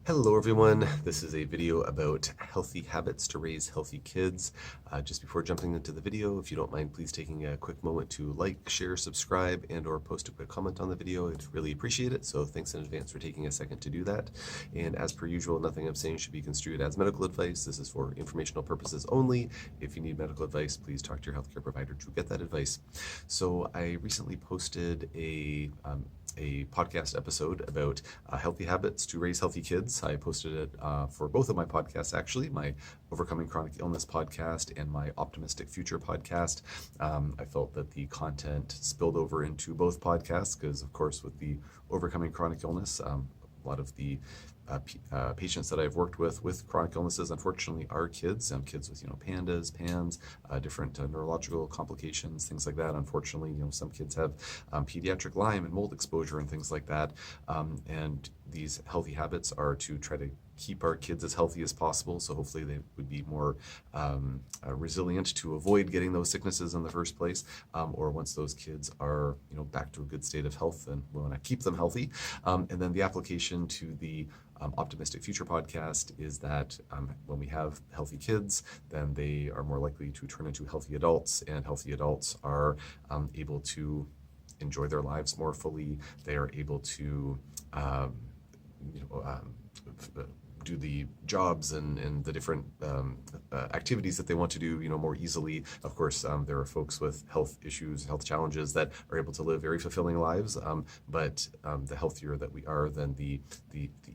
Hello everyone, this is a video about healthy habits to raise healthy kids. Just before jumping into the video, if you don't mind please taking a quick moment to like, share, subscribe, and or post a quick comment on the video. I'd really appreciate it, so thanks in advance for taking a second to do that. And as per usual, nothing I'm saying should be construed as medical advice. This is for informational purposes only. If you need medical advice, please talk to your healthcare provider to get that advice. So I recently posted a podcast episode about healthy habits to raise healthy kids. I posted it for both of my podcasts, actually, my Overcoming Chronic Illness podcast and my Optimistic Future podcast. I felt that the content spilled over into both podcasts because, of course, with the Overcoming Chronic Illness, a lot of the patients that I've worked with chronic illnesses, unfortunately, are kids. Kids with PANDAS, PANS, different neurological complications, things like that. Unfortunately, some kids have pediatric Lyme and mold exposure and things like that. And these healthy habits are to try to keep our kids as healthy as possible. So hopefully they would be more resilient to avoid getting those sicknesses in the first place. Or once those kids are back to a good state of health, then we want to keep them healthy. And then the application to the Optimistic Future podcast is that when we have healthy kids, then they are more likely to turn into healthy adults, and healthy adults are able to enjoy their lives more fully. They are able to do the jobs and the different activities that they want to do, more easily. Of course, there are folks with health issues, health challenges that are able to live very fulfilling lives. But the healthier that we are, then the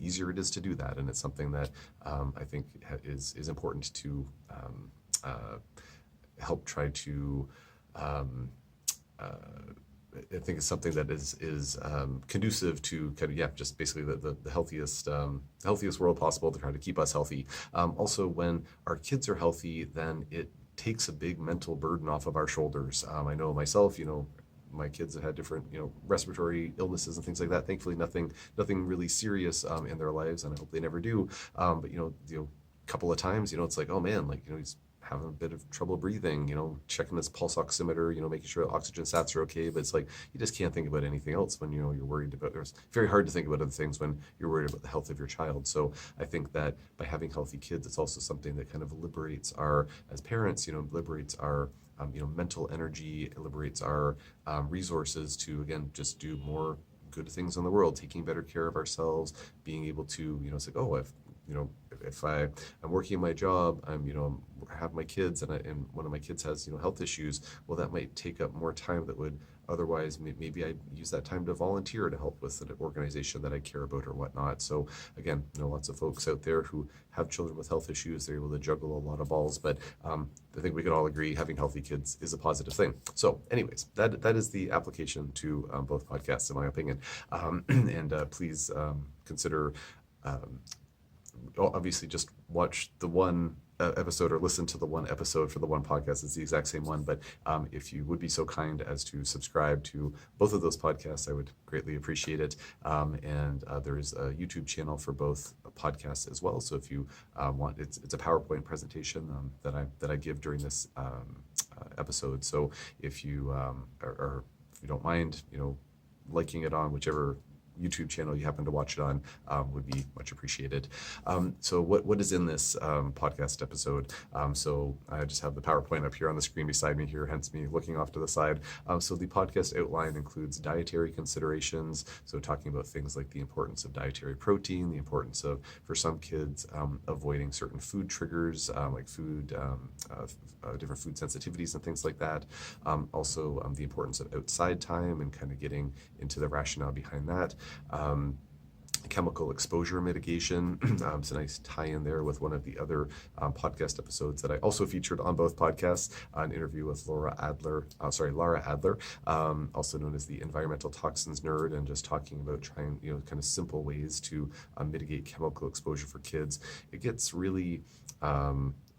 easier it is to do that. And it's something that I think is important to help try to I think it's something that is conducive to kind of, just basically the healthiest world possible to try to keep us healthy. Also, when our kids are healthy, then it takes a big mental burden off of our shoulders. I know myself, my kids have had different, respiratory illnesses and things like that. Thankfully, nothing really serious in their lives, and I hope they never do. But a couple of times, it's like, oh man, like, he's having a bit of trouble breathing, checking his pulse oximeter, making sure oxygen sats are okay. But it's like, you just can't think about anything else when, you're worried about, it's very hard to think about other things when you're worried about the health of your child. So I think that by having healthy kids, it's also something that kind of liberates as parents, liberates our mental energy, it liberates our resources to, again, just do more good things in the world, taking better care of ourselves, being able to, it's like, oh, if I'm working in my job, I have my kids, and one of my kids has health issues. Well, that might take up more time that would otherwise maybe I'd use that time to volunteer to help with an organization that I care about or whatnot. So again, lots of folks out there who have children with health issues, they're able to juggle a lot of balls, but I think we can all agree having healthy kids is a positive thing. So anyways, that is the application to both podcasts, in my opinion. And please consider obviously just watch the one episode or listen to the one episode for the one podcast. It's the exact same one, but if you would be so kind as to subscribe to both of those podcasts, I would greatly appreciate it. And there is a YouTube channel for both podcasts as well. So if you want, it's a PowerPoint presentation that I give during this episode. So if you or if you don't mind, liking it on whichever YouTube channel you happen to watch it on, would be much appreciated. So what is in this podcast episode? So I just have the PowerPoint up here on the screen beside me here, hence me looking off to the side. So the podcast outline includes dietary considerations, so talking about things like the importance of dietary protein, the importance of, for some kids, avoiding certain food triggers, like different food sensitivities and things like that. Also, the importance of outside time and kind of getting into the rationale behind that. Chemical exposure mitigation. It's a nice tie-in there with one of the other podcast episodes that I also featured on both podcasts, an interview with Lara Adler, also known as the environmental toxins nerd, and just talking about trying, kind of simple ways to mitigate chemical exposure for kids. It gets really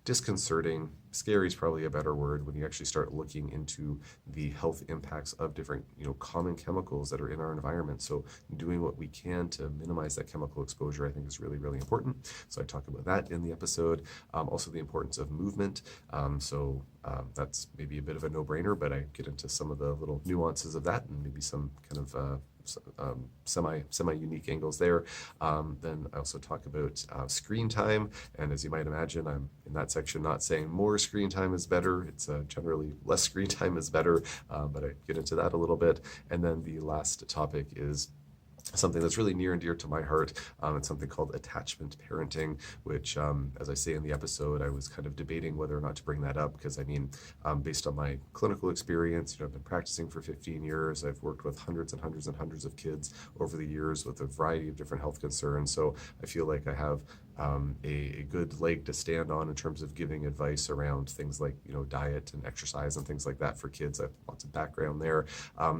disconcerting. Scary is probably a better word when you actually start looking into the health impacts of different, common chemicals that are in our environment. So doing what we can to minimize that chemical exposure, I think, is really, really important. So I talk about that in the episode. Also the importance of movement. That's maybe a bit of a no-brainer, but I get into some of the little nuances of that and maybe some kind of semi unique angles there. Then I also talk about screen time, and as you might imagine, I'm in that section not saying more screen time is better. It's generally less screen time is better, but I get into that a little bit. And then the last topic is something that's really near and dear to my heart. It's something called attachment parenting, which, as I say in the episode, I was kind of debating whether or not to bring that up because, I mean, based on my clinical experience, I've been practicing for 15 years. I've worked with hundreds and hundreds and hundreds of kids over the years with a variety of different health concerns. So I feel like I have a good leg to stand on in terms of giving advice around things like, diet and exercise and things like that for kids. I have lots of background there.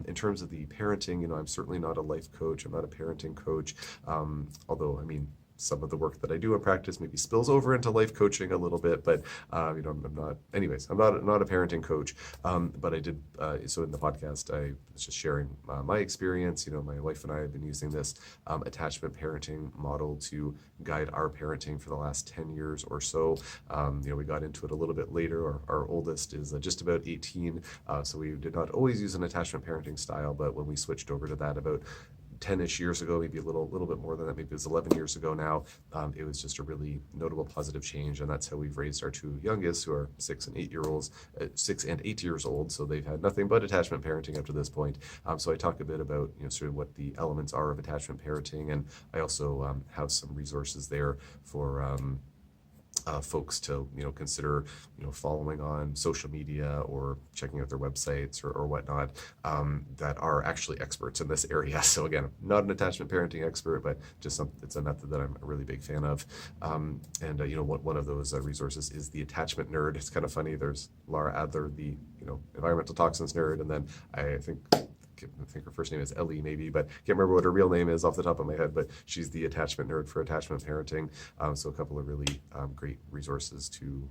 In terms of the parenting, I'm certainly not a life coach. I'm not a parenting coach. Although, I mean, some of the work that I do in practice maybe spills over into life coaching a little bit, but I'm not. Anyways, I'm not a parenting coach. But I did. So in the podcast, I was just sharing my experience. My wife and I have been using this attachment parenting model to guide our parenting for the last 10 years or so. We got into it a little bit later. Our oldest is just about 18, so we did not always use an attachment parenting style. But when we switched over to that about 10-ish years ago, maybe a little bit more than that, maybe it was 11 years ago now, it was just a really notable positive change, and that's how we've raised our two youngest, who are 6 and 8 years old, so they've had nothing but attachment parenting up to this point. So I talk a bit about sort of what the elements are of attachment parenting, and I also have some resources there for folks to consider following on social media or checking out their websites or whatnot, that are actually experts in this area. So again, not an attachment parenting expert, but just it's a method that I'm a really big fan of. One of those resources is the Attachment Nerd. It's kind of funny. There's Laura Adler, the environmental toxins nerd, and then I think her first name is Ellie, maybe, but can't remember what her real name is off the top of my head, but she's the attachment nerd for attachment parenting. So a couple of really great resources to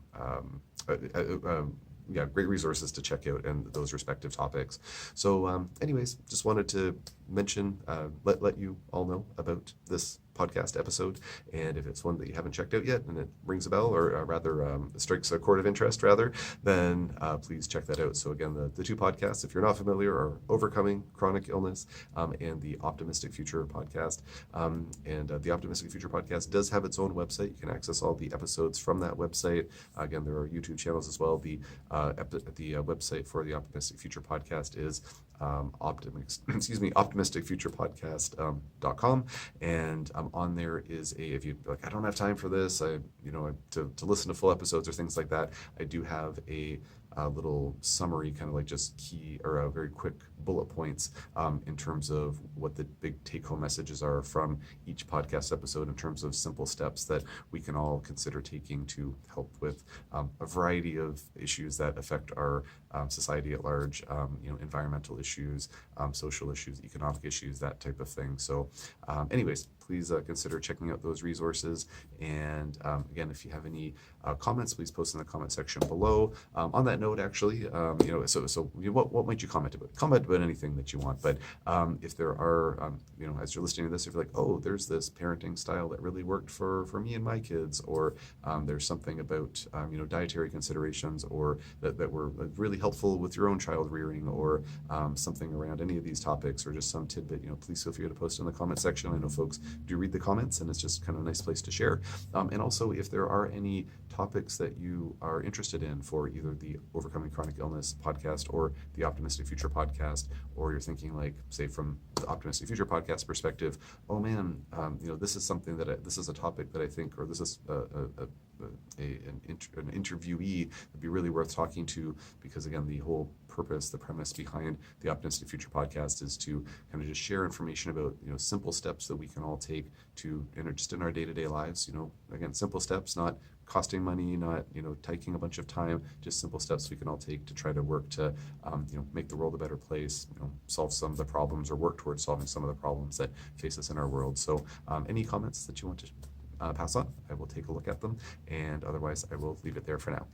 great resources to check out in those respective topics. So anyways, just wanted to mention, let you all know about this podcast episode, and if it's one that you haven't checked out yet and it rings a bell, or rather strikes a chord of interest rather, then please check that out. So again, the two podcasts, if you're not familiar, are Overcoming Chronic Illness and the Optimistic Future podcast. The Optimistic Future podcast does have its own website. You can access all the episodes from that website. Again, there are YouTube channels as well. The website for the Optimistic Future podcast is optimisticfuturepodcast.com, and on there is if you like, I don't have time for this, to listen to full episodes or things like that, I do have a little summary, kind of like just key or very quick bullet points in terms of what the big take-home messages are from each podcast episode, in terms of simple steps that we can all consider taking to help with a variety of issues that affect our society at large, environmental issues, social issues, economic issues, that type of thing. So anyways, please consider checking out those resources. And again, if you have any comments, please post in the comment section below. On that note, actually, what might you comment about? Comment about anything that you want. But if there are, as you're listening to this, if you're like, oh, there's this parenting style that really worked for me and my kids, or there's something about, dietary considerations, or that were really helpful with your own child rearing, or something around any of these topics, or just some tidbit, please feel free to post in the comment section. I know folks do read the comments, and it's just kind of a nice place to share. And also, if there are any topics that you are interested in for either the Overcoming Chronic Illness podcast or the Optimistic Future podcast, or you're thinking, like, say from the Optimistic Future podcast perspective, oh man, this is something this is a topic that I think, or this is an interviewee would be really worth talking to, because again, the whole purpose, the premise behind the Optimistic Future podcast is to kind of just share information about simple steps that we can all take to just in our day-to-day lives. Again, simple steps, not costing money, not taking a bunch of time, just simple steps we can all take to try to work to make the world a better place, solve some of the problems, or work towards solving some of the problems that face us in our world. So any comments that you want to pass on, I will take a look at them, and otherwise I will leave it there for now.